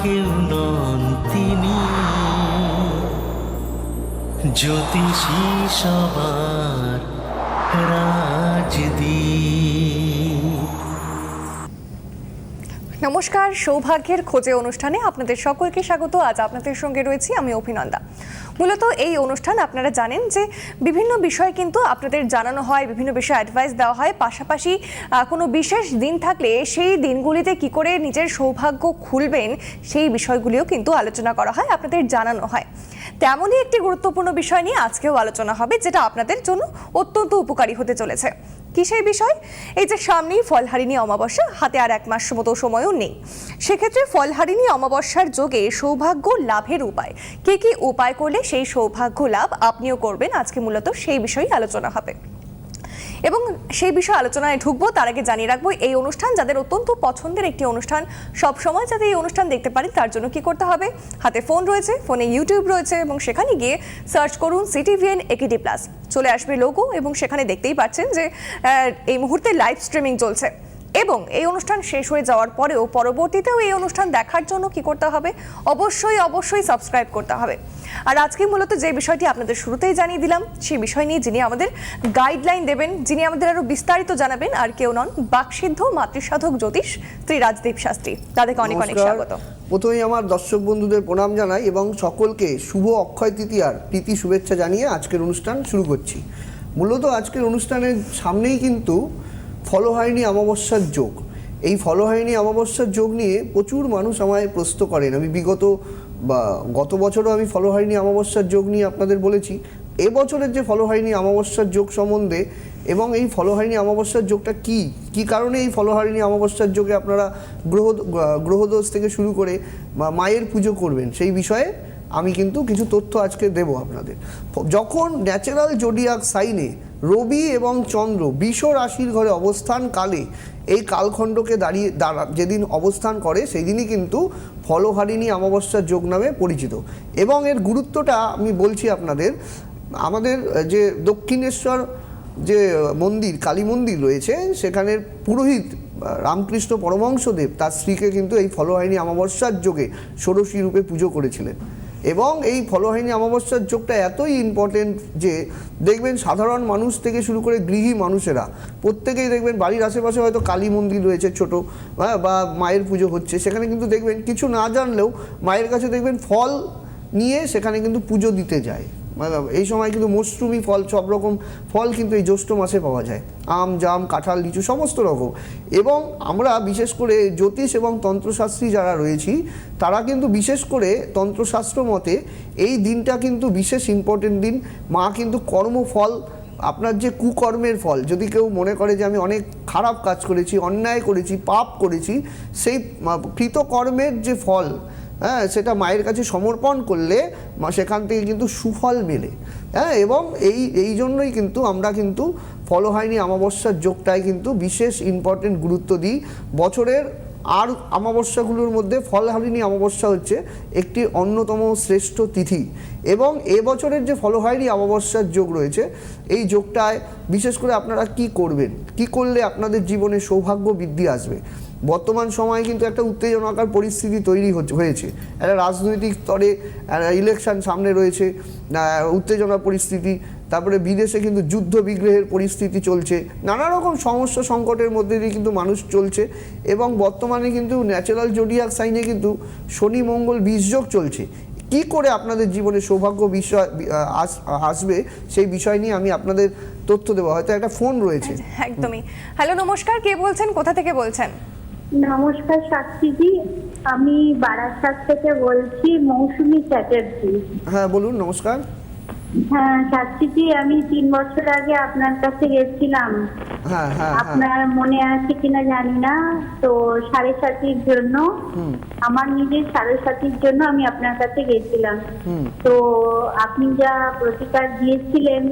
কেউ নন তিনি, জ্যোতিষী সবার রাজদীপ। নমস্কার, সৌভাগ্যের খোঁজে অনুষ্ঠানে আপনাদের সকলকে স্বাগত। আজ আপনাদের সঙ্গে রয়েছি আমি অভিনন্দা। মূলত এই অনুষ্ঠান আপনারা জানেন যে বিভিন্ন বিষয় কিন্তু আপনাদের জানানো হয়, বিভিন্ন বিষয়ে অ্যাডভাইস দেওয়া হয়, পাশাপাশি কোনো বিশেষ দিন থাকলে সেই দিনগুলিতে কি করে নিজের সৌভাগ্য খুলবেন সেই বিষয়গুলিও কিন্তু আলোচনা করা হয়, আপনাদের জানানো হয়। তেমনই একটি গুরুত্বপূর্ণ বিষয় নিয়ে আজকেও আলোচনা হবে, যেটা আপনাদের জন্য অত্যন্ত উপকারী হতে চলেছে। কি সেই বিষয়? এই যে সামনেই ফলহারিণী অমাবস্যা, হাতে আর 1 মাস মতো সময়ও নেই। সেক্ষেত্রে ফলহারিণী অমাবস্যার যোগে সৌভাগ্য লাভের উপায়, কি কি উপায় করলে সেই সৌভাগ্য লাভ আপনিও করবেন, আজকে মূলত সেই বিষয়ে আলোচনা হবে। এবং সেই বিষয়ে আলোচনায় ঢুকবো তার আগে জানিয়ে রাখবো, এই অনুষ্ঠান যাদের অত্যন্ত পছন্দের একটি অনুষ্ঠান, সব সময় যাতে এই অনুষ্ঠান দেখতে পারেন তার জন্য কি করতে হবে? হাতে ফোন রয়েছে, ফোনে ইউটিউব রয়েছে এবং সেখানে গিয়ে সার্চ করুন CTVN AKD+। চলে আসবে লোগো এবং সেখানে দেখতেই পাচ্ছেন যে এই মুহূর্তে লাইভ স্ট্রিমিং চলছে। এবং এই অনুষ্ঠান শেষ হয়ে যাওয়ার পরেও পরবর্তীতেও এই অনুষ্ঠান দেখার জন্য কি করতে হবে? অবশ্যই সাবস্ক্রাইব করতে হবে। আর আজকে মূলত যে বিষয়টি আপনাদের শুরুতেই জানিয়ে দিলাম, সেই বিষয় নিয়ে যিনি আমাদের গাইডলাইন দেবেন, যিনি আমাদের আরো বিস্তারিত জানাবেন, আর কেউ নন, বাকসিদ্ধ মাতৃসাধক জ্যোতিষ শ্রী রাজদীপ শাস্ত্রী। তাদেরকে অনেক অনেক স্বাগত। প্রথমেই আমার দর্শক বন্ধুদের প্রণাম জানাই এবং সকলকে শুভ অক্ষয় তৃতীয়ার প্রীতি শুভেচ্ছা জানিয়ে আজকের অনুষ্ঠান শুরু করছি। মূলত আজকের অনুষ্ঠানের সামনেই কিন্তু ফলহারিণী অমাবস্যার যোগ। এই ফলহারিণী অমাবস্যার যোগ নিয়ে প্রচুর মানুষ আমায় প্রশ্ন করেন। আমি গত বছরও আমি ফলহারিণী অমাবস্যার যোগ নিয়ে আপনাদের বলেছি। এবছরের যে ফলহারিণী অমাবস্যার যোগ সম্বন্ধে এবং এই ফলহারিণী অমাবস্যার যোগটা কি কারণে এই ফলহারিণী অমাবস্যার যোগে আপনারা গ্রহদোষ থেকে শুরু করে মায়ের পুজো করবেন, সেই বিষয়ে আমি কিন্তু কিছু তথ্য আজকে দেব আপনাদের। যখন ন্যাচারাল জোডিয়াক সাইনে রবি এবং চন্দ্র বৃষ রাশির ঘরে অবস্থানকালে এই কালখণ্ডকে যেদিন অবস্থান করে সেই দিনই কিন্তু ফলহারিণী অমাবস্যার যোগ নামে পরিচিত। এবং এর গুরুত্বটা আমি বলছি আপনাদের। আমাদের যে দক্ষিণেশ্বর যে মন্দির, কালী মন্দির রয়েছে, সেখানের পুরোহিত রামকৃষ্ণ পরমহংসদেব তার স্ত্রীকে কিন্তু এই ফলহারিণী অমাবস্যার যোগে ষোড়শী রূপে পুজো করেছিলেন। এবং এই ফলহারিণী অমাবস্যার যোগটা এতই ইম্পর্টেন্ট যে দেখবেন সাধারণ মানুষ থেকে শুরু করে গৃহী মানুষেরা প্রত্যেকেই দেখবেন বাড়ির আশেপাশে হয়তো কালী মন্দির রয়েছে ছোট, বা মায়ের পুজো হচ্ছে, সেখানে কিন্তু দেখবেন কিছু না জানলেও মায়ের কাছে দেখবেন ফল নিয়ে সেখানে কিন্তু পুজো দিতে যায়। এই সময় কিন্তু মৌসুমি ফল, সব রকম ফল কিন্তু এই জ্যৈষ্ঠ মাসে পাওয়া যায়, আম, জাম, কাঁঠাল, লিচু সমস্ত রকম। এবং আমরা বিশেষ করে জ্যোতিষ এবং তন্ত্রশাস্ত্রী যারা রয়েছি তারা কিন্তু বিশেষ করে তন্ত্রশাস্ত্র মতে এই দিনটা কিন্তু বিশেষ ইম্পর্টেন্ট দিন। মা কিন্তু কর্মফল, আপনার যে কুকর্মের ফল, যদি কেউ মনে করে যে আমি অনেক খারাপ কাজ করেছি, অন্যায় করেছি, পাপ করেছি, সেই কৃতকর্মের যে ফল, সেটা মায়ের কাছে সমর্পণ করলে সেখান থেকে কিন্তু সুফল মেলে। এবং এই জন্যই কিন্তু আমরা কিন্তু ফলহারিণী অমাবস্যার যোগটায় কিন্তু বিশেষ ইম্পর্টেন্ট গুরুত্ব দিই। বছরের আর অমাবস্যাগুলোর মধ্যে ফলহারিণী অমাবস্যা হচ্ছে একটি অন্যতম শ্রেষ্ঠ তিথি। এবং এবছরের যে ফলহারিণী অমাবস্যার যোগ রয়েছে, এই যোগটায় বিশেষ করে আপনারা কি করবেন, কি করলে আপনাদের জীবনে সৌভাগ্য বৃদ্ধি আসবে। বর্তমান সময়ে কিন্তু একটা উত্তেজনাকার পরিস্থিতি তৈরি হয়েছে। একটা রাজনৈতিক স্তরে ইলেকশন সামনে রয়েছে, উত্তেজনা পরিস্থিতি, তারপরে বিদেশে কিন্তু যুদ্ধ বিগ্রহের পরিস্থিতি চলছে, নানা রকম সমস্যা সংকটের মধ্যে দিয়ে কিন্তু মানুষ চলছে। এবং বর্তমানে কিন্তু ন্যাচারাল জোডিয়াক সাইনে কিন্তু শনি মঙ্গল বিষযোগ চলছে। কি করে আপনাদের জীবনে সৌভাগ্য বিষয় আসবে সেই বিষয় নিয়ে আমি আপনাদের তথ্য দেবো। হয়তো একটা ফোন রয়েছে। একদমই। হ্যালো, নমস্কার, কে বলছেন, কোথা থেকে বলছেন? নমস্কার শাস্ত্রীজি, আমি বারাসাত থেকে বলছি, মৌসুমী চ্যাটার্জি। হ্যাঁ বলুন। নমস্কার। হ্যাঁ শাস্ত্রীজি, আমি 3 বছর আগে আপনার কাছে গেছিলাম। হ্যাঁ হ্যাঁ, আপনার মনে আছে কিনা জানি না, তো সাড়ে সাতির জন্য, আমার নিজের সাড়ে সাতির জন্য আমি আপনার কাছে গেছিলাম। তো আপনি যা প্রতিকার দিয়েছিলেন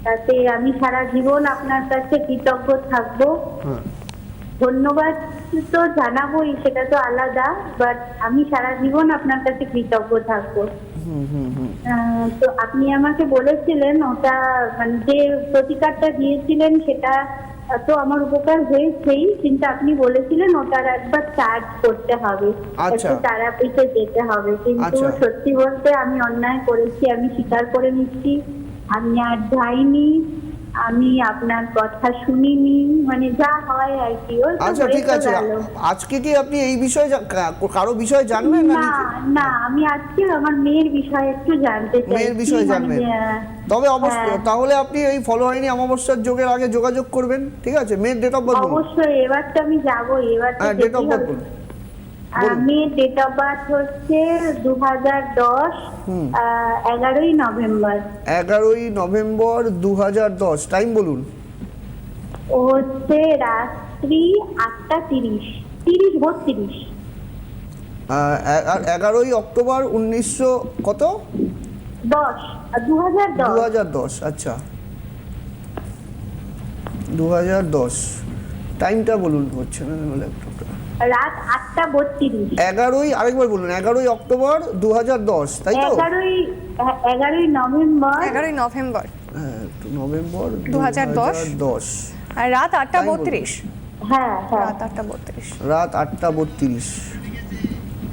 তাতে আমি সারা জীবন আপনার কাছে কৃতজ্ঞ থাকবো। ধন্যবাদ তো জানাবোই, সেটা তো আলাদা, বাট আমি সারা জীবন আপনার কাছে কৃতজ্ঞ থাকবো। তো আপনি আমাকে বলেছিলেন ওটা, মানে যে প্রতিকারটা দিয়েছিলেন সেটা তো আমার উপকার হয়েছেই, কিন্তু আপনি বলেছিলেন ওটার একবার চার্জ করতে হবে, আচ্ছা। একটু তারাপীঠে যেতে হবে, কিন্তু আচ্ছা। সত্যি বলতে আমি অন্যায় করেছি, আমি স্বীকার করে নিচ্ছি। আমি আর যাইনি, আমি আপনার কথা শুনিনি, মানে যা হয় আর কি। ওই তো আচ্ছা হয়ে ঠিক তো আছে, গেল। আজকে কি আপনি এই বিষয়ে কারো বিষয়ে জানবেন না? না না, আমি আজকে আমার মেয়ের বিষয়ে একটু জানতে চাই। মেয়ের বিষয়ে জানবেন? তবে অবশ্যই হ্যাঁ। তাহলে আপনি এই ফলো হয়নি অমাবস্যার যোগের আগে যোগাযোগ করবেন, ঠিক আছে? মেয়ের ডেট অফ বার্থ বলুন। অবশ্যই এবার তো আমি যাবোই, এবার তো হ্যাঁ, ডেট অফ যেতেই বার্থ হবে। বলুন। বলুন। মেয়ের ডেট অফ বার্থ হচ্ছে 2010 11ই নভেম্বর। 11ই নভেম্বর 2010, টাইম বলুন। ও হচ্ছে রাত্রি 8:30 32। 11ই অক্টোবর 1900 কত? 2010। 2010, আচ্ছা 2010, টাইমটা বলুন। হচ্ছে না ল্যাপটপটা। রাত 8:32। 11ই, আরেকবার বলুন। 11ই অক্টোবর 2010, তাই তো? 11ই নভেম্বর। 11ই নভেম্বর হ্যাঁ, একটু নভেম্বর 2010, আর রাত 8:32। হ্যাঁ হ্যাঁ। রাত 8:32। রাত 8:32।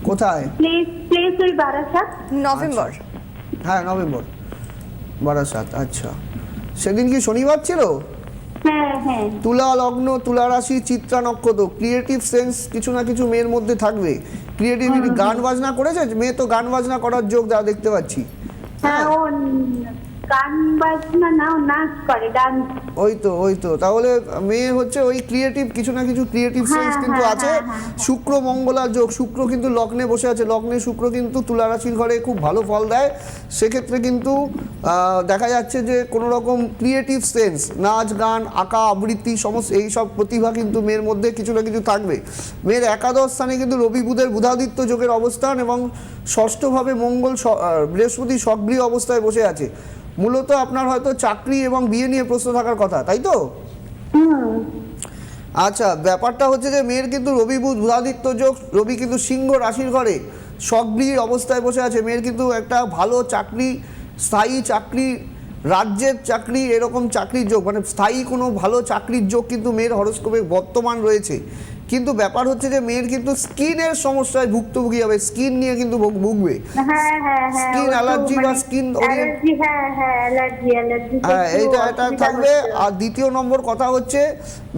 কোথায়? প্লেস ওই বারাসাত। নভেম্বর। হ্যাঁ, নভেম্বর, বারাসাত। আচ্ছা, সেদিন কি শনিবার ছিল? হ্যাঁ হ্যাঁ। তুলা লগ্ন, তুলা রাশি, চিত্রা নক্ষত্র। ক্রিয়েটিভ সেন্স কিছু না কিছু মেয়ের মধ্যে থাকবে। ক্রিয়েটিভিটি, গান বাজনা করেছে মেয়ে, তো গান বাজনা করার যোগ যা দেখতে পাচ্ছি। হ্যাঁ, ও গান বাজনা না, ও নাচ করে, ডান্স। ওই তো তাহলে মেয়ে হচ্ছে ওই ক্রিয়েটিভ, কিছু না কিছু ক্রিয়েটিভ সেন্স কিন্তু হ্যাঁ, আছে। শুক্র মঙ্গলার যোগ, শুক্র কিন্তু লগ্নে বসে আছে, লগ্নে শুক্র কিন্তু তুলা রাশির ঘরে খুব ভালো ফল দেয়। সেক্ষেত্রে কিন্তু দেখা যাচ্ছে যে কোনো রকম ক্রিয়েটিভ সেন্স, নাচ গান, আঁকা, আবৃত্তি, সমস্ত এই সব প্রতিভা কিন্তু মেয়ের মধ্যে কিছু না কিছু থাকবে। মেয়ের একাদশ স্থানে কিন্তু রবি বুধের বুধাদিত্য যোগের অবস্থান, এবং ষষ্ঠভাবে মঙ্গল বৃহস্পতি সক্রিয় অবস্থায় বসে আছে। মূলত আপনার হয়তো চাকরি এবং বিয়ে নিয়ে প্রশ্ন থাকার কথা, তাই তো? আচ্ছা, ব্যাপারটা হচ্ছে যে মেয়ের কিন্তু রবি বুধ বুধাদিত্য যোগ, রবি কিন্তু সিংহ রাশির ঘরে সক্রিয় অবস্থায় বসে আছে। মেয়ের কিন্তু একটা ভালো চাকরি, স্থায়ী চাকরি, রাজ্যের চাকরি, এরকম চাকরির যোগ, মানে স্থায়ী কোনো ভালো চাকরির যোগ কিন্তু মেয়ের হরোস্কোপে বর্তমান রয়েছে। কিন্তু ব্যাপার হচ্ছে যে মেয়ের কিন্তু স্কিনের সমস্যায় ভুক্তভোগী হবে, স্কিন নিয়ে কিন্তু ভুগবে। হ্যাঁ হ্যাঁ হ্যাঁ। স্কিন অ্যালার্জি বা স্কিন অ্যালার্জি, হ্যাঁ হ্যাঁ, অ্যালার্জি। হ্যাঁ, এটা থাকবে। আর দ্বিতীয় নম্বর কথা হচ্ছে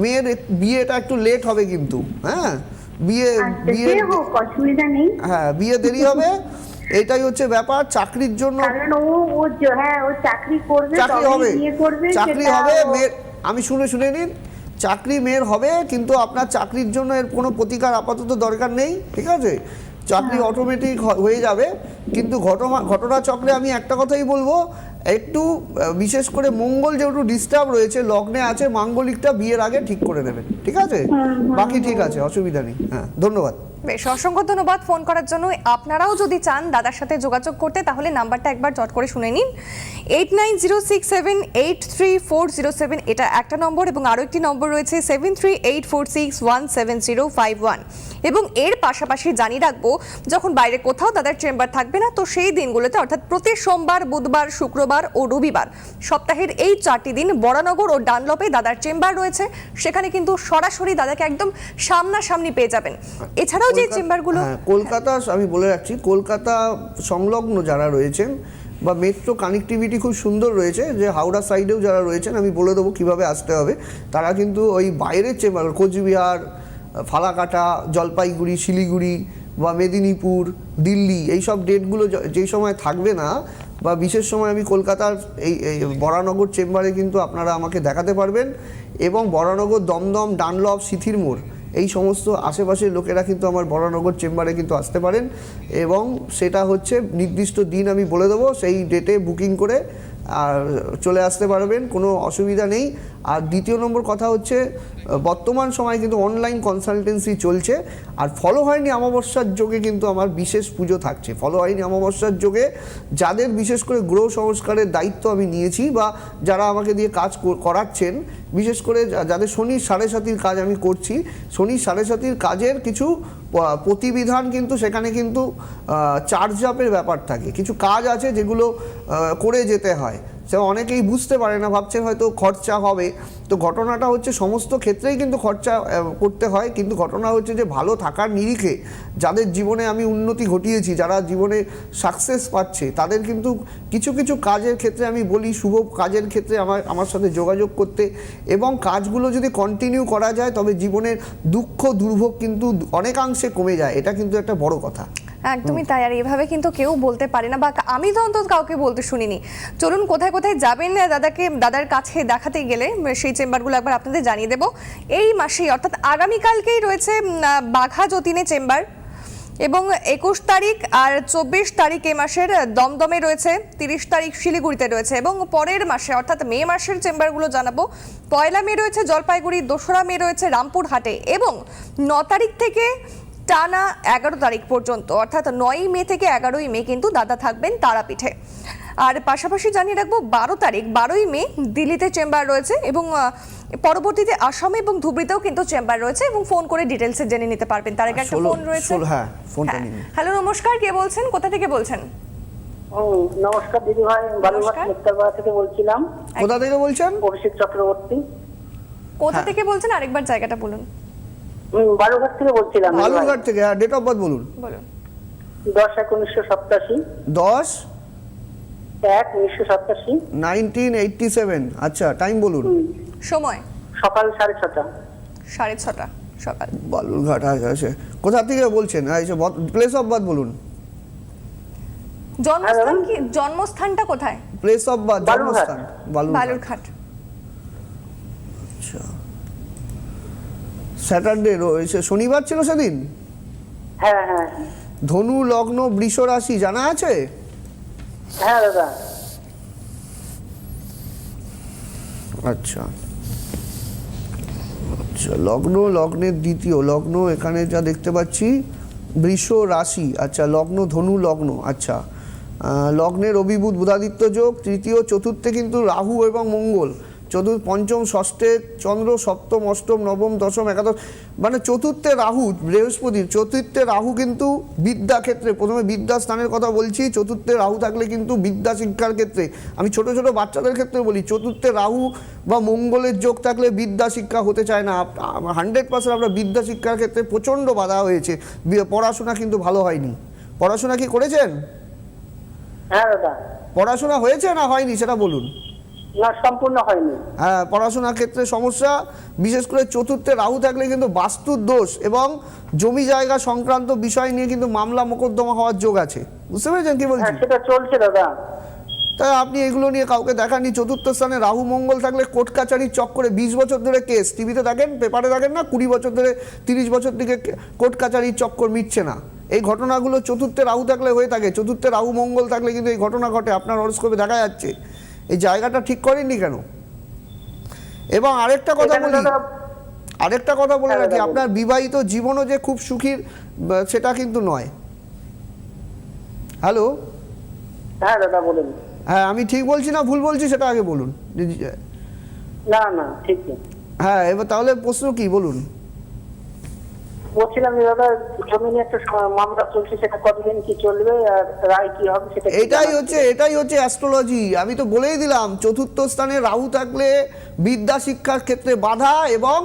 মেয়ের বিয়েটা একটু লেট হবে কিন্তু। হ্যাঁ, বিয়ে হোক, অসুবিধা নেই। হ্যাঁ, বিয়ে দেরি হবে, এটাই হচ্ছে ব্যাপার। চাকরির জন্য, কারণ ও চাকরি করবে, চাকরি হবে, বিয়ে করবে, চাকরি হবে মেয়ের। আমি শুনে নিন, চাকরি মেয়ের হবে, কিন্তু আপনার চাকরির জন্য এর কোনো প্রতিকার আপাতত দরকার নেই, ঠিক আছে? চাকরি অটোমেটিক হয়ে যাবে। কিন্তু ঘটনা চক্রে আমি একটা কথাই বলবো, একটু বিশেষ করে মঙ্গল যেহেতু ডিস্টার্ব রয়েছে, লগ্নে আছে, মাঙ্গলিকটা বিয়ের আগে ঠিক করে নেবেন, ঠিক আছে? বাকি ঠিক আছে, অসুবিধা নেই। হ্যাঁ, ধন্যবাদ। বেশ, অসংখ্য ধন্যবাদ ফোন করার জন্য। আপনারাও যদি চান দাদার সাথে যোগাযোগ করতে, তাহলে নাম্বারটা একবার জট করে শুনে নিন। 8906783407, এটা একটা নম্বর, এবং আরও একটি নম্বর রয়েছে 7384617051। এবং এর পাশাপাশি জানিয়ে রাখবো, যখন বাইরে কোথাও দাদার চেম্বার থাকবে না, তো সেই দিনগুলোতে অর্থাৎ প্রতি সোমবার, বুধবার, শুক্রবার ও রবিবার, সপ্তাহের এই 4টি দিন বরানগর ও ডানলপে দাদার চেম্বার রয়েছে। সেখানে কিন্তু সরাসরি দাদাকে একদম সামনাসামনি পেয়ে যাবেন। এছাড়াও যে চেম্বারগুলো, কলকাতা, আমি বলে রাখছি, কলকাতা সংলগ্ন যারা রয়েছেন বা মেট্রো কানেক্টিভিটি খুব সুন্দর রয়েছে, যে হাওড়া সাইডেও যারা রয়েছেন, আমি বলে দেবো কিভাবে আসতে হবে। তারা কিন্তু ওই বাইরের চেম্বার, কোচবিহার, ফালাকাটা, জলপাইগুড়ি, শিলিগুড়ি বা মেদিনীপুর, দিল্লি, এই সব ডেটগুলো যেই সময় থাকবে না, বা বিশেষ সময় আমি কলকাতার এই বরানগর চেম্বারে কিন্তু আপনারা আমাকে দেখাতে পারবেন। এবং বরানগর, দমদম, ডানলপ, সিথির মোড়, এই সমস্ত আশেপাশের লোকেরা কিন্তু আমার বরানগর চেম্বারে কিন্তু আসতে পারেন। এবং সেটা হচ্ছে নির্দিষ্ট দিন আমি বলে দেবো, সেই ডেটে বুকিং করে আর চলে আসতে পারবেন, কোনো অসুবিধা নেই। আর দ্বিতীয় নম্বর কথা হচ্ছে, বর্তমান সময় কিন্তু অনলাইন কনসালটেন্সি চলছে। আর ফলো হয়নি অমাবস্যার যোগে কিন্তু আমার বিশেষ পুজো থাকছে। ফলো হয়নি অমাবস্যার যোগে যাদের বিশেষ করে গ্রহ সংস্কারের দায়িত্ব আমি নিয়েছি, বা যারা আমাকে দিয়ে কাজ করাচ্ছেন, বিশেষ করে যাদের শনির 7.5 কাজ আমি করছি, শনির 7.5 কাজের কিছু প্রতিবিধান কিন্তু সেখানে কিন্তু চার্জ আপের ব্যাপার থাকে। কিছু কাজ আছে যেগুলো করে যেতে হয়, সে অনেকেই বুঝতে পারে না, ভাবছেন হয়তো খরচা হবে। তো ঘটনাটা হচ্ছে সমস্ত ক্ষেত্রেই কিন্তু খরচা করতে হয়, কিন্তু ঘটনা হচ্ছে যে ভালো থাকার নিরিখে যাদের জীবনে আমি উন্নতি ঘটিয়েছি, যারা জীবনে সাকসেস পাচ্ছে, তাদের কিন্তু কিছু কিছু কাজের ক্ষেত্রে আমি বলি শুভ কাজের ক্ষেত্রে আমার সাথে যোগাযোগ করতে, এবং কাজগুলো যদি কন্টিনিউ করা যায় তবে জীবনের দুঃখ দুর্ভোগ কিন্তু অনেকাংশে কমে যায়। এটা কিন্তু একটা বড় কথা। একদমই তাই। আর এইভাবে কিন্তু কেউ বলতে পারে না, বা আমি তো অন্তত কাউকে বলতে শুনিনি। চলুন কোথায় কোথায় যাবেন দাদার কাছে দেখাতে গেলে সেই চেম্বারগুলো একবার আপনাদের জানিয়ে দেব। এই মাসেই অর্থাৎ আগামীকালকেই রয়েছে বাঘা যতীনে চেম্বার, এবং 21 তারিখ আর 24 তারিখ এ মাসের দমদমে রয়েছে, 30 তারিখ শিলিগুড়িতে রয়েছে, এবং পরের মাসে অর্থাৎ মে মাসের চেম্বারগুলো জানাবো। 1 মে রয়েছে জলপাইগুড়ি, 2 মে রয়েছে রামপুরহাটে, এবং 9 তারিখ থেকে টানা 11 তারিখ পর্যন্ত অর্থাৎ 9 মে থেকে 11ই মে কিন্তু দাদা থাকবেন তারাপীঠে। আর পাশাপাশি জানিয়ে রাখবো 12ই মে দিল্লিতে চেম্বার রয়েছে, এবং পরবর্তীতে আসামে এবং ধুবড়িতেও কিন্তু চেম্বার রয়েছে, এবং ফোন করে ডিটেলসে জেনে নিতে পারবেন। তার আগে একটা ফোন রয়েছে। হ্যাঁ, ফোনটা নিন। হ্যালো, নমস্কার, কে বলছেন, কোথা থেকে বলছেন? নমস্কার দিদি ভাই, বালুরঘাট মুক্তারপাড়া থেকে বলছিলাম। কোথা থেকে বলছেন? অভিষেক চক্রবর্তী। কোথা থেকে বলছেন, আরেকবার জায়গাটা বলুন। বালুরঘাট থেকে বলছিলাম। বালুরঘাট থেকে। ডেট অফ বার্থ বলুন। বলুন। 10/1/1987। 10/1/1987। 1987। আচ্ছা, টাইম বলুন। সময় সকাল 6:30। 6:30 সকাল। বালুরঘাট আছে। কোথা থেকে বলছেন? প্লেস অফ বার্থ বলুন। জন্মস্থান কি, জন্মস্থানটা কোথায়? প্লেস অফ বার্থ, জন্মস্থান বালুরঘাট। আচ্ছা, স্যাটারডে রয়েছে, শনিবার ছিল সেদিন। হ্যাঁ হ্যাঁ ধনু লগ্ন বৃষ রাশি জানা আছে? হ্যাঁ দাদা। আচ্ছা আচ্ছা, লগ্নের দ্বিতীয় লগ্ন এখানে যা দেখতে পাচ্ছি বৃষ রাশি। আচ্ছা, লগ্ন ধনু লগ্ন। আচ্ছা, লগ্নের অভিভূত বুধাদিত্য যোগ, তৃতীয় চতুর্থে কিন্তু রাহু এবং মঙ্গল, চতুর্থ পঞ্চম ষষ্ঠে চন্দ্র, সপ্তম অষ্টম নবম দশম একাদশ, মানে চতুর্থে রাহু বৃহস্পতির, চতুর্থে রাহু কিন্তু বিদ্যা ক্ষেত্রে, প্রথমে বিদ্যা স্থানের কথা বলছি, চতুর্থে রাহু থাকলে কিন্তু বিদ্যা শিক্ষার ক্ষেত্রে, আমি ছোট ছোট বাচ্চাদের ক্ষেত্রে বলি, চতুর্থে রাহু বা মঙ্গলের যোগ থাকলে বিদ্যা শিক্ষা হতে চায় না। 100% আমরা বিদ্যা শিক্ষার ক্ষেত্রে প্রচণ্ড বাধা হয়েছে, পড়াশোনা কিন্তু ভালো হয়নি। পড়াশোনা কি করেছেন? হ্যাঁ দাদা। পড়াশোনা হয়েছে না হয়নি সেটা বলুন। না, সম্পূর্ণ হয়নি। হ্যাঁ, পড়াশোনার ক্ষেত্রে সমস্যা, বিশেষ করে চতুর্থে রাহু থাকলে কিন্তু বাস্তুর দোষ এবং জমি জায়গা সংক্রান্ত বিষয় নিয়ে কিন্তু মামলা মোকদ্দমা হওয়ার যোগ আছে। বুঝতে পেরেছেন কি বলছি? সেটা চলছে দাদা। তাই আপনি এগুলো নিয়ে কাউকে দেখাননি। চতুর্থ স্থানে রাহু মঙ্গল থাকলে কোর্ট কাচারির চক্করে 20 বছর ধরে কেস, টিভিতে দেখেন, পেপারে দেখেন না, 20 বছর ধরে 30 বছর থেকে কোর্ট কাচারির চক্কর মিটছে না। এই ঘটনাগুলো চতুর্থে রাহু থাকলে হয়ে থাকে। চতুর্থে রাহু মঙ্গল থাকলে কিন্তু এই ঘটনা ঘটে, আপনার হরোস্কোপে দেখা যাচ্ছে। এই জায়গাটা ঠিক করেননি কেন? এবং আরেকটা কথা বলে রাখি, আপনার বিবাহিত জীবনও যে খুব সুখীর সেটা কিন্তু নয়। হ্যালো, হ্যাঁ দাদা বলুন। হ্যাঁ, আমি ঠিক বলছি না ভুল বলছি সেটা আগে বলুন। না না, ঠিক নেই। হ্যাঁ, এবার তাহলে প্রশ্ন কি বলুন? বলছিলাম যে দাদা, জমি নিয়ে একটা মামলা চলছে, সেটা কতদিন কি চলবে আর রায় কি হবে সেটা। এটাই হচ্ছে অ্যাস্ট্রোলজি। আমি তো বলেই দিলাম, চতুর্থ স্থানে রাহু থাকলে বিদ্যা শিক্ষার ক্ষেত্রে বাধা, এবং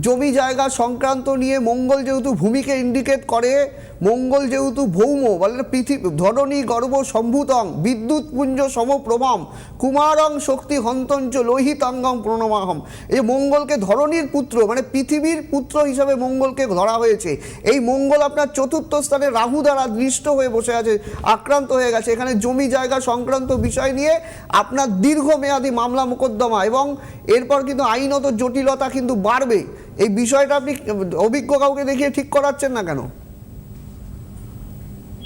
জমি জায়গা সংক্রান্ত নিয়ে মঙ্গল যেহেতু ভূমিকে ইন্ডিকেট করে, মঙ্গল যেহেতু ভৌম, বলে পৃথিবী ধরণী গর্ভ সম্ভূতং বিদ্যুৎ পুঞ্জ সমপ্রভম কুমারং শক্তি হন্তঞ্চ লোহিতাঙ্গম প্রণমাহম। এই মঙ্গলকে ধরণীর পুত্র, মানে পৃথিবীর পুত্র হিসাবে মঙ্গলকে ধরা হয়েছে। এই মঙ্গল আপনার চতুর্থ স্থানে রাহু দ্বারা দৃষ্ট হয়ে বসে আছে, আক্রান্ত হয়ে গেছে। এখানে জমি জায়গা সংক্রান্ত বিষয় নিয়ে আপনার দীর্ঘমেয়াদী মামলা মোকদ্দমা, এবং এরপর কিন্তু আইনত জটিলতা কিন্তু বাড়বে। এই বিষয়টা আপনি অভিজ্ঞ কাউকে দেখিয়ে ঠিক করাচ্ছেন না কেন?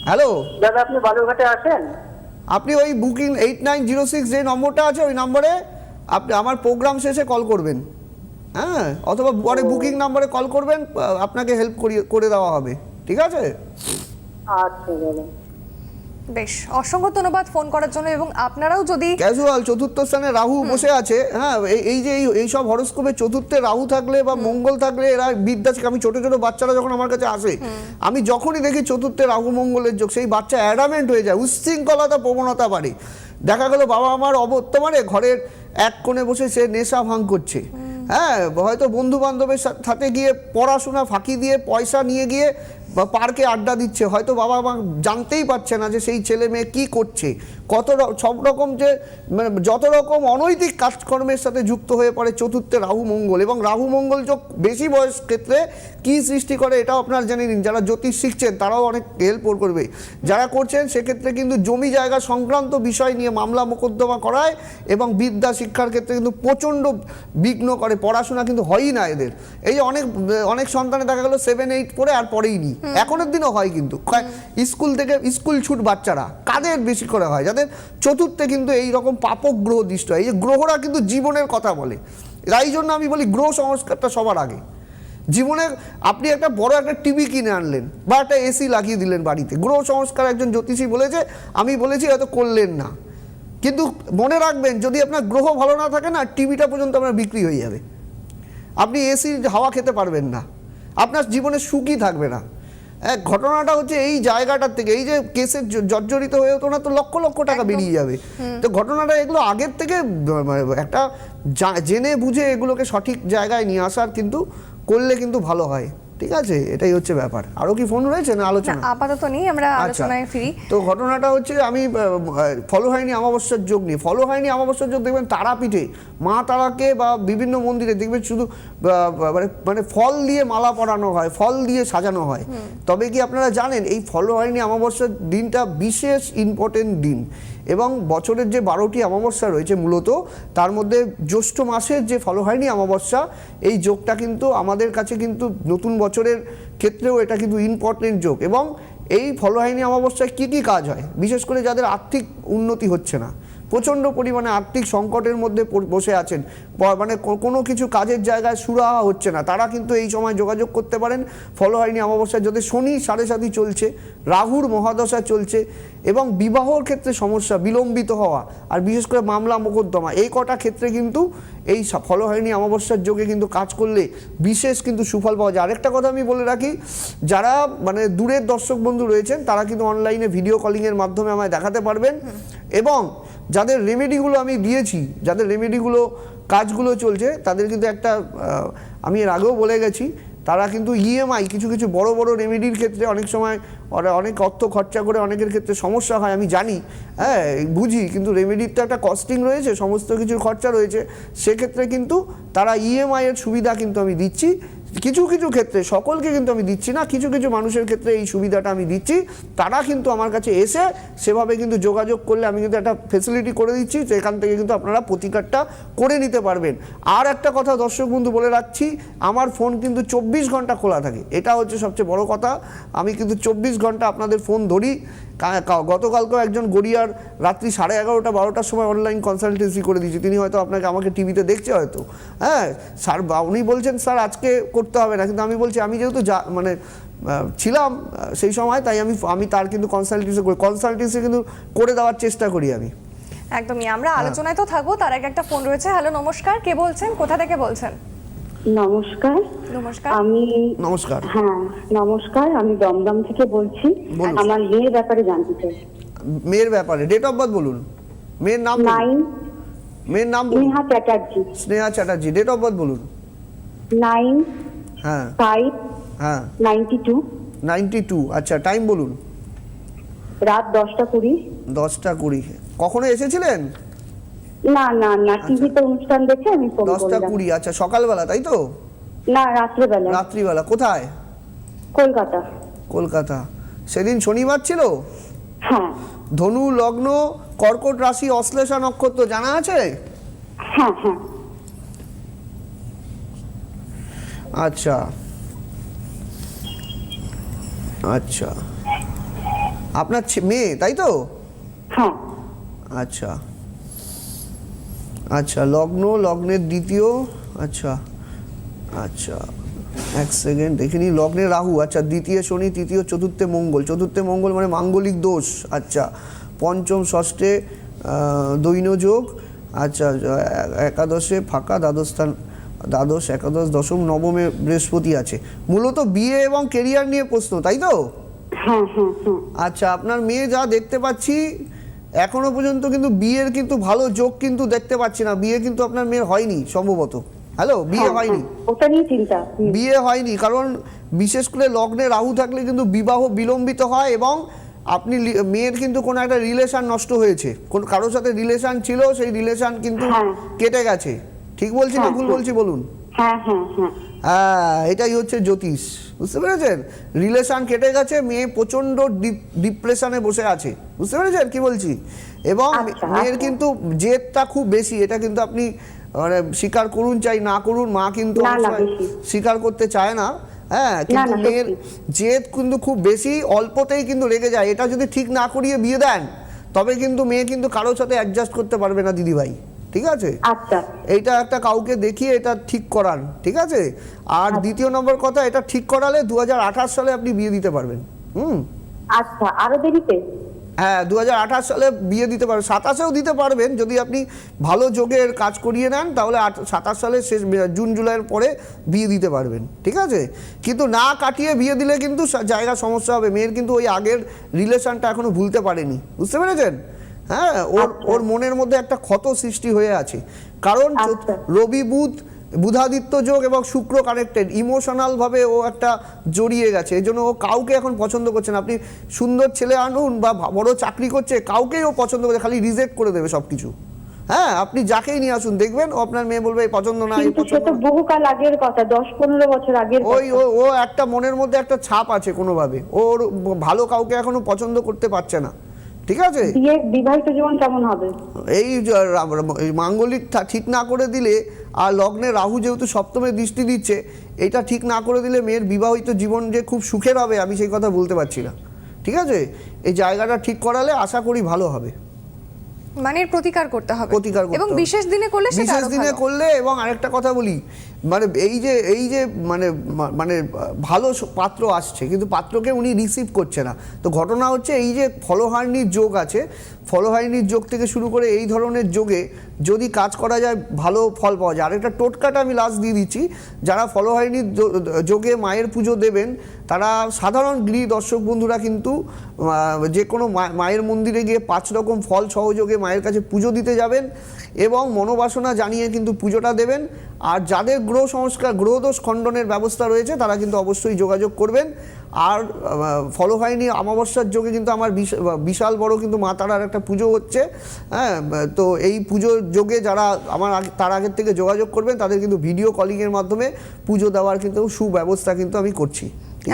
হ্যালো দাদা, আপনি বালুরঘাটে আছেন? আপনি ওই বুকিং 8906 যে নম্বরটা আছে ওই নম্বরে আপনি আমার প্রোগ্রাম শেষে কল করবেন, হ্যাঁ, অথবা পরে বুকিং নম্বরে কল করবেন, আপনাকে হেল্প করে দেওয়া হবে। ঠিক আছে? আচ্ছা দাদা। বেশ, অসংখ্য ধন্যবাদ ফোন করার জন্য। এবং আপনারাও যদি ক্যাজুয়াল চতুর্থ স্থানে রাহু বসে আছে, হ্যাঁ, এই যে এই সব হরোস্কোপে চতুর্থে রাহু থাকলে বা মঙ্গল থাকলে এরা বিদ্যা শিখে। আমি ছোট ছোট বাচ্চারা যখন আমার কাছে আসে, আমি যখনই দেখি চতুর্থে রাহু মঙ্গলের যোগ, সেই বাচ্চা অ্যাডামেন্ট হয়ে যায়, উচ্ছৃঙ্খলতা প্রবণতা বাড়ে। দেখা গেল বাবা আমার অবর্তমানে ঘরের এক কোণে বসে সে নেশা ভাঙ করছে, হ্যাঁ, হয়তো বন্ধু বান্ধবের সাথে গিয়ে পড়াশোনা ফাঁকি দিয়ে পয়সা নিয়ে গিয়ে পার্কে আড্ডা দিচ্ছে, হয়তো বাবা মা জানতেই পারছে না যে সেই ছেলে মেয়ে কী করছে। সব রকম যে মানে যত রকম অনৈতিক কাজকর্মের সাথে যুক্ত হয়ে পড়ে চতুর্থে রাহু মঙ্গল। এবং রাহু মঙ্গল যোগ বেশি বয়স ক্ষেত্রে কী সৃষ্টি করে এটাও আপনারা জেনে নিন। যারা জ্যোতিষ শিখছেন তারাও অনেক হেল্প করবে, যারা করছেন সেক্ষেত্রে কিন্তু জমি জায়গা সংক্রান্ত বিষয় নিয়ে মামলা মোকদ্দমা করায় এবং বিদ্যা শিক্ষার ক্ষেত্রে কিন্তু প্রচণ্ড বিঘ্ন করে, পড়াশোনা কিন্তু হয়ই না এদের। এই যে অনেক সন্তানে দেখা গেলো 7-8 পড়ে আর পড়েই নি, এখনের দিনও হয় কিন্তু স্কুল থেকে স্কুল ছুট বাচ্চারা কাদের বেশি করে হয়, যাদের চতুর্থে কিন্তু এই রকম পাপক গ্রহ দৃষ্ট হয়। এই যে গ্রহরা কিন্তু জীবনের কথা বলে, তাই জন্য আমি বলি গ্রহ সংস্কারটা সবার আগে। জীবনে আপনি একটা বড় একটা টিভি কিনে আনলেন বা একটা এসি লাগিয়ে দিলেন বাড়িতে, গ্রহ সংস্কার একজন জ্যোতিষী বলেছে, আমি বলেছি হয়তো করলেন না, কিন্তু মনে রাখবেন যদি আপনার গ্রহ ভালো না থাকে না, টিভিটা পর্যন্ত আপনার বিক্রি হয়ে যাবে, আপনি এসির হাওয়া খেতে পারবেন না, আপনার জীবনে সুখই থাকবে না। ঘটনাটা হচ্ছে এই জায়গাটার থেকে, এই যে কেসের জর্জরিত হয়ে হতো না তো লক্ষ লক্ষ টাকা বেরিয়ে যাবে। তো ঘটনাটা এগুলো আগের থেকে একটা জেনে বুঝে এগুলোকে সঠিক জায়গায় নিয়ে আসার কিন্তু করলে কিন্তু ভালো হয়, ঠিক আছে, এটাই হচ্ছে ব্যাপার। আরো কি ফোন রয়েছে না আলোচনা? আপাতত নেই, আমরা আলোচনায় ফিরি। তো ঘটনাটা হচ্ছে আমি ফলো হয়নি অমাবস্যার যোগ নিয়ে, ফলো হয়নি অমাবস্যার যোগ দেখবেন তারাপীঠে মা তারাকে বা বিভিন্ন মন্দিরে দেখবেন শুধু মানে ফল দিয়ে মালা পরানো হয়, ফল দিয়ে সাজানো হয়। তবে কি আপনারা জানেন এই ফলো হয়নি অমাবস্যার দিনটা বিশেষ ইম্পর্টেন্ট দিন, এবং বছরের যে 12টি অমাবস্যা রয়েছে মূলত তার মধ্যে জ্যৈষ্ঠ মাসের যে ফলো হয়নি অমাবস্যা, এই যোগটা কিন্তু আমাদের কাছে কিন্তু নতুন বছরের ক্ষেত্রেও এটা কিন্তু ইম্পর্টেন্ট যোগ। এবং এই ফলো হয়নি অমাবস্যায় কী কী কাজ হয়, বিশেষ করে যাদের আর্থিক উন্নতি হচ্ছে না, প্রচণ্ড পরিমাণে আর্থিক সংকটের মধ্যে বসে আছেন, মানে কোনো কিছু কাজের জায়গায় সুরাহা হচ্ছে না, তারা কিন্তু এই সময় যোগাযোগ করতে পারেন। ফলো হয়নি অমাবস্যায় যদি শনি 7.5 চলছে, রাহুর মহাদশা চলছে এবং বিবাহর ক্ষেত্রে সমস্যা, বিলম্বিত হওয়া, আর বিশেষ করে মামলা মোকদ্দমা, এই কটা ক্ষেত্রে কিন্তু এই ফলো হয়নি অমাবস্যার যোগে কিন্তু কাজ করলে বিশেষ কিন্তু সুফল পাওয়া যায়। আরেকটা কথা আমি বলে রাখি, যারা মানে দূরের দর্শক বন্ধু রয়েছেন তারা কিন্তু অনলাইনে ভিডিও কলিংয়ের মাধ্যমে আমায় দেখাতে পারবেন, এবং যাদের রেমেডিগুলো আমি দিয়েছি, যাদের রেমেডিগুলো কাজগুলো চলছে, তাদের কিন্তু একটা আমি এর আগেও বলে গেছি, তারা কিন্তু ইএমআই কিছু কিছু বড় বড় রেমেডির ক্ষেত্রে অনেক সময় অনেক অর্থ খরচা করে অনেকের ক্ষেত্রে সমস্যা হয়, আমি জানি, হ্যাঁ বুঝি, কিন্তু রেমেডির তো একটা কস্টিং রয়েছে, সমস্ত কিছুর খরচা রয়েছে, সেক্ষেত্রে কিন্তু তারা ইএমআইয়ের সুবিধা কিন্তু আমি দিচ্ছি কিছু কিছু ক্ষেত্রে, সকলকে কিন্তু আমি দিচ্ছি না, কিছু কিছু মানুষের ক্ষেত্রে এই সুবিধাটা আমি দিচ্ছি। তারা কিন্তু আমার কাছে এসে সেভাবে কিন্তু যোগাযোগ করলে আমি কিন্তু একটা ফেসিলিটি করে দিচ্ছি, তো এখান থেকে কিন্তু আপনারা প্রতিকারটা করে নিতে পারবেন। আর একটা কথা দর্শক বন্ধু বলে রাখছি, আমার ফোন কিন্তু 24 ঘন্টা খোলা থাকে, এটা হচ্ছে সবচেয়ে বড় কথা। আমি কিন্তু 24 ঘন্টা আপনাদের ফোন ধরি। গতকালকেও একজন গড়িয়ার রাত্রি 11:30 12টার সময় অনলাইন কনসালটেন্সি করে দিয়েছি, তিনি হয়তো আমাকে টিভিতে দেখছে হয়তো, হ্যাঁ স্যার, উনি বলছেন স্যার আজকে করতে হবে না, কিন্তু আমি বলছি আমি যেহেতু মানে ছিলাম সেই সময়, তাই আমি তার কিন্তু কনসালটেন্সি কিন্তু করে দেওয়ার চেষ্টা করি আমি। একদমই, আমরা আলোচনায় তো থাকবো, তার আগে একটা ফোন রয়েছে। হ্যালো, নমস্কার, কে বলছেন, কোথা থেকে বলছেন? নমস্কার। নমস্কার। নমস্কার। হ্যাঁ নমস্কার, আমি দমদম থেকে বলছি। আমার মেয়ের ব্যাপারে জানতে চাই। মেয়ের ব্যাপারে ডেট অফ বার্থ বলুন, মেয়ের নাম মেয়ের নাম বলুন। Sneha Chatterjee. Sneha Chatterjee, date of birth বলুন। 9/5/92। আচ্ছা, টাইম বলুন। রাত 10:20। 10:20। কখনো এসেছিলেন? না না না, টিভিতে অনুষ্ঠান দেখে আমি ফোন করলাম। 10:20। আচ্ছা, সকালবেলা তাই তো? না, রাত্রিবেলা। রাত্রিবেলা। কোথায়? কলকাতা। কলকাতা। সেদিন শনিবার ছিল? হ্যাঁ। ধনু লগ্ন, কর্কট রাশি, অশ্লেষা নক্ষত্র জানা আছে? হ্যাঁ হ্যাঁ। আচ্ছা আচ্ছা, আপনার মেয়ে তাই তো? হ্যাঁ। আচ্ছা আচ্ছা, লগ্নের দ্বিতীয়। আচ্ছা আচ্ছা, এক সেকেন্ড দেখে নিই। লগ্নে রাহু, আচ্ছা দ্বিতীয় শনি, তৃতীয় চতুর্থে মঙ্গল। চতুর্থে মঙ্গল মানে মাঙ্গলিক দোষ। আচ্ছা পঞ্চম ষষ্ঠে দৈন্যযোগ। আচ্ছা একাদশে ফাঁকা, দ্বাদশ একাদশ দশম নবমে বৃহস্পতি আছে। মূলত বিয়ে এবং কেরিয়ার নিয়ে প্রশ্ন, তাই তো? হ্যাঁ হ্যাঁ হ্যাঁ। আচ্ছা আপনার মেয়ে যা দেখতে পাচ্ছি এখনো পর্যন্ত কিন্তু বিয়ের কিন্তু ভালো যোগ কিন্তু দেখতে পাচ্ছি না। বিয়ে কিন্তু আপনার মেয়ের হয়নি সম্ভবত। হ্যালো, বিয়ে হয়নি, ওটা নিয়ে চিন্তা। বিয়ে হয়নি কারণ বিশেষ করে লগ্নে রাহু থাকলে কিন্তু বিবাহ বিলম্বিত হয় এবং আপনি মেয়ের কিন্তু কোনো একটা রিলেশন নষ্ট হয়েছে, কোন কারোর সাথে রিলেশন ছিল, সেই রিলেশন কিন্তু কেটে গেছে। ঠিক বলছি না ভুল বলছি বলুন? হ্যাঁ হ্যাঁ হ্যাঁ। হ্যাঁ, এটাই হচ্ছে জ্যোতিষ, বুঝতে পেরেছেন? রিলেশন কেটে গেছে, মেয়ে প্রচণ্ড ডিপ্রেশনে বসে আছে, বুঝতে পেরেছেন কি বলছি? এবং মেয়ের কিন্তু জেদটা খুব বেশি, এটা কিন্তু আপনি মানে স্বীকার করুন চাই না করুন, মা কিন্তু স্বীকার করতে চায় না। হ্যাঁ, কিন্তু মেয়ের জেদ কিন্তু খুব বেশি, অল্পতেই কিন্তু রেগে যায়। এটা যদি ঠিক না করিয়ে বিয়ে দেন তবে কিন্তু মেয়ে কিন্তু কারোর সাথে অ্যাডজাস্ট করতে পারবে না দিদিভাই, ঠিক আছে? আচ্ছা, এইটা একটা কাউকে দেখিয়ে এটা ঠিক করান, ঠিক আছে? আর দ্বিতীয় নম্বর কথা, এটা ঠিক করালে 2028 সালে আপনি বিয়ে দিতে পারবেন। আচ্ছা, আরো দেরিতে? হ্যাঁ, 2028 সালে বিয়ে দিতে পারবেন, 27-এও দিতে পারবেন যদি আপনি ভালো যোগের কাজ করিয়ে নেন, তাহলে 27 সালের শেষ জুন জুলাইয়ের পরে বিয়ে দিতে পারবেন, ঠিক আছে? কিন্তু না কাটিয়ে বিয়ে দিলে কিন্তু জায়গা সমস্যা হবে। মেয়ের কিন্তু ওই আগের রিলেশনটা এখনো ভুলতে পারেনি, বুঝতে পেরেছেন? হ্যাঁ, ওর মনের মধ্যে একটা ক্ষত সৃষ্টি হয়ে আছে, কারণ রবি বুধাদিত্য যোগ এবং শুক্র কানেক্টেড, ইমোশনাল ভাবে ও একটা জড়িয়ে গেছে। এই জন্য ও কাউকে এখন পছন্দ করছে না। আপনি সুন্দর ছেলে আনুন বা বড় চাকরি করছে, কাউকেই ও পছন্দ করছে, খালি রিজেক্ট করে দেবে সবকিছু। হ্যাঁ, আপনি যাকেই নিয়ে আসুন দেখবেন ও আপনার মেয়ে বলবে এই পছন্দ না, এই পছন্দ না। বহুকাল আগের কথা, 10-15 বছর আগের। ও একটা মনের মধ্যে একটা ছাপ আছে কোনোভাবে, ওর ভালো কাউকে এখনো পছন্দ করতে পারছে না, ঠিক আছে? বিবাহিত জীবন কেমন হবে? এই মাঙ্গলিক ঠিক না করে দিলে, আর লগ্নে রাহু যেহেতু সপ্তমে দৃষ্টি দিচ্ছে, এটা ঠিক না করে দিলে মেয়ের বিবাহিত জীবন যে খুব সুখের হবে আমি সেই কথা বলতে পারছি না, ঠিক আছে? এই জায়গাটা ঠিক করালে আশা করি ভালো হবে। মানে প্রতিকার করতে হবে, প্রতিকার করতে এবং হবে। বিশেষ দিনে করলে সেটা বিশেষ আরো দিনে ভালো। করলে। এবং আরেকটা কথা বলি, মানে এই যে মানে ভালো পাত্র আসছে কিন্তু পাত্রকে উনি রিসিভ করছে না। তো ঘটনা হচ্ছে এই যে ফলহারিণীর যোগ আছে, ফলহারিণীর যোগ থেকে শুরু করে এই ধরনের যোগে যদি কাজ করা যায় ভালো ফল পাওয়া যায়। আরেকটা টোটকাটা আমি লাস্ট দিয়ে দিচ্ছি, যারা ফলহারিণীর যোগে মায়ের পুজো দেবেন তারা সাধারণ গৃহী দর্শক বন্ধুরা কিন্তু যে কোনো মায়ের মন্দিরে গিয়ে 5 রকম ফল সহযোগে মায়ের কাছে পুজো দিতে যাবেন এবং মনোবাসনা জানিয়ে কিন্তু পুজোটা দেবেন। আর যাদের গ্রহদোষ খণ্ডনের ব্যবস্থা রয়েছে তারা কিন্তু অবশ্যই যোগাযোগ করবেন। আর ফলহারিণী অমাবস্যার যোগে কিন্তু আমার বিশাল বড় কিন্তু মা তারার একটা পুজো হচ্ছে। হ্যাঁ, তো এই পুজোর যোগে যারা আমার তার আগের থেকে যোগাযোগ করবেন তাদের কিন্তু ভিডিও কলিংয়ের মাধ্যমে পুজো দেওয়ার কিন্তু সুব্যবস্থা কিন্তু আমি করছি।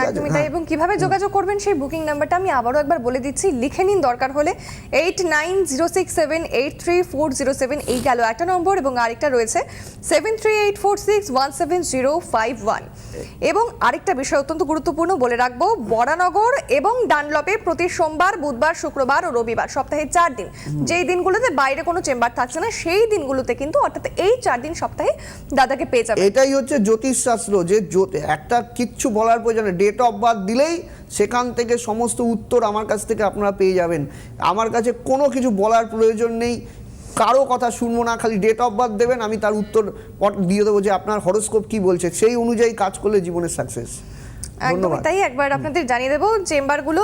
একদমই তাই। এবং কিভাবে যোগাযোগ করবেন সেই বুকিং নাম্বারটা আমি আবারও একবার বলে দিচ্ছি, লিখে নিন দরকার হলে। 8906783407, এই গেল একটা নম্বর, এবং আরেকটা রয়েছে 7384617051। এবং আরেকটা বিষয় অত্যন্ত গুরুত্বপূর্ণ বলে রাখবো, বরানগর এবং ডানলপে প্রতি সোমবার, বুধবার, শুক্রবার ও রবিবার, সপ্তাহে 4 দিন, যেই দিনগুলোতে বাইরে কোনো চেম্বার থাকছে না সেই দিনগুলোতে কিন্তু, অর্থাৎ এই 4 দিন সপ্তাহে দাদাকে পেয়ে যাবেন। এটাই হচ্ছে জ্যোতিষশাস্ত্র, যে একটা কিচ্ছু বলার প্রয়োজন, ডেট অফ বার্থ দিলেই সেখান থেকে সমস্ত উত্তর আমার কাছ থেকে আপনারা পেয়ে যাবেন। আমার কাছে কোনো কিছু বলার প্রয়োজন নেই, কারো কথা শুনবো না, খালি ডেট অফ বার্থ দেবেন, আমি তার উত্তর দিয়ে দেবো যে আপনার হরোস্কোপ কি বলছে, সেই অনুযায়ী কাজ করলে জীবনের সাকসেস। একদমই তাই। একবার আপনাদের জানিয়ে দেবো চেম্বারগুলো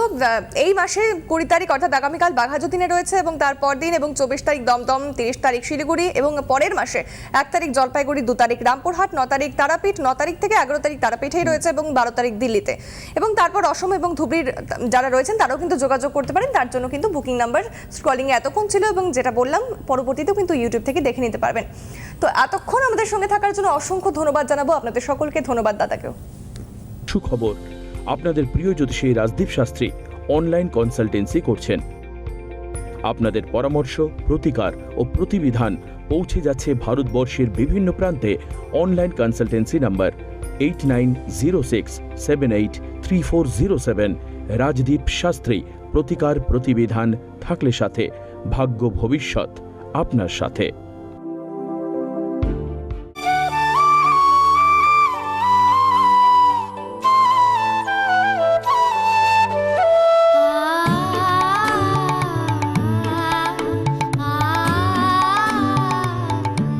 এই মাসে 20 তারিখ অর্থাৎ আগামীকাল বাঘাযতীনে রয়েছে, এবং তারপর দিন এবং 24 তারিখ দমদম, 30 তারিখ শিলিগুড়ি, এবং পরের মাসে 1 তারিখ জলপাইগুড়ি, 2 তারিখ রামপুরহাট, 9 তারিখ তারাপীঠ, 9 তারিখ থেকে 11 তারিখ তারাপীঠেই রয়েছে, এবং 12 তারিখ দিল্লিতে। এবং তারপর অসম এবং ধুবড়ির যারা রয়েছেন তারাও কিন্তু যোগাযোগ করতে পারেন। তার জন্য কিন্তু বুকিং নাম্বার স্ক্রলিংয়ে এতক্ষণ ছিল, এবং যেটা বললাম পরবর্তীতেও কিন্তু ইউটিউব থেকে দেখে নিতে পারবেন। তো এতক্ষণ আমাদের সঙ্গে থাকার জন্য অসংখ্য ধন্যবাদ জানাবো আপনাদের সকলকে। ধন্যবাদ দাদাকেও। সুখবর, আপনাদের প্রিয় জ্যোতিষী রাজদীপ শাস্ত্রী অনলাইন কনসালটেন্সি করছেন। আপনাদের পরামর্শ, প্রতিকার ও প্রতিবিধান পৌঁছে যাচ্ছে ভারতবর্ষের বিভিন্ন প্রান্তে। Online consultancy number 8906783407। Rajdeep Shastri, প্রতিকার প্রতিবিধান থাকলে সাথে, ভাগ্য ভবিষ্যৎ আপনার সাথে।